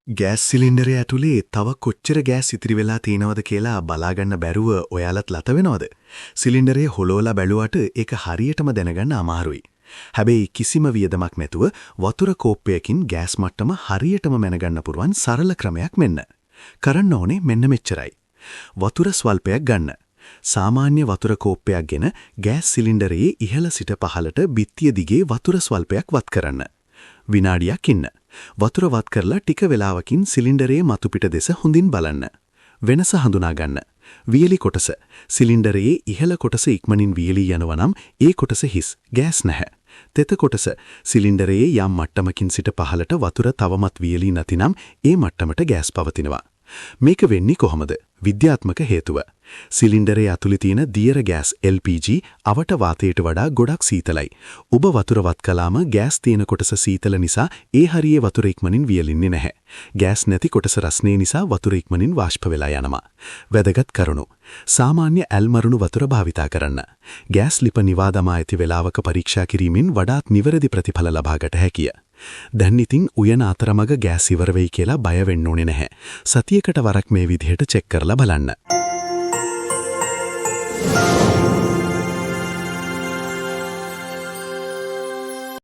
Gas සිලින්ඩරය ඇතුලේ තව කොච්චර ගෑස් ඉතිරි වෙලා තියෙනවද කියලා බලාගන්න බැරුව ඔයාලත් ලත වෙනවද? සිලින්ඩරය හොලෝලා බැලුවට ඒක හරියටම දැනගන්න අමාරුයි. හැබැයි කිසිම වියදමක් නැතුව වතුර කෝප්පයකින් ගෑස් මට්ටම හරියටම මැනගන්න පුරුවන් සරල ක්‍රමයක් මෙන්න. කරන්න ඕනේ මෙන්න මෙච්චරයි. වතුර ස්වල්පයක් ගන්න. සාමාන්‍ය වතුර කෝප්පයක් ගෙන ගෑස් සිලින්ඩරයේ ඉහළ සිට පහළට බිත්තිය දිගේ වතුර ස්වල්පයක් වත් කරන්න. විනාඩියක් ඉන්න. වතුර වත් කරලා ටික වෙලාවකින් සිලින්ඩරයේ මතු පිට දෙස හොඳින් බලන්න. වෙනස හඳුනා ගන්න. වියලි කොටස. සිලින්ඩරයේ ඉහළ කොටස ඉක්මනින් වියලී යනවා නම් ඒ කොටස හිස්, ගෑස් නැහැ. තෙත කොටස. සිලින්ඩරයේ යම් මට්ටමකින් සිට පහළට වතුර තවමත් වියලී නැතිනම් ඒ මට්ටමට ගෑස් පවතිනවා. මේක වෙන්නේ කොහොමද? විද්‍යාත්මක හේතුව. සිලින්ඩරයේ ඇතුලේ තියෙන දියර ගෑස් LPG අවට වාතයට වඩා ගොඩක් සීතලයි. ඔබ වතුර වත් කළාම ගෑස් තියෙන කොටස සීතල නිසා ඒ හරියේ වතුර ඉක්මනින් වියලින්නේ නැහැ. ගෑස් නැති කොටස රස්නේ නිසා වතුර ඉක්මනින් වාෂ්ප වෙලා යනවා. වැදගත් කරුණු. සාමාන්‍ය ඇල්මරුණු වතුර භාවිතා කරන්න. ගෑස් ලිප නිවා දමා ඇති වේලාවක පරීක්ෂා කිරීමෙන් වඩාත් නිවැරදි ප්‍රතිඵල ලබාගත හැකිය. දැන් ඉතින් උයන අතරමඟ ගෑස් ඉවර වෙයි කියලා බය වෙන්න ඕනේ නැහැ. සතියකට වරක් මේ විදිහට චෙක් කරලා බලන්න.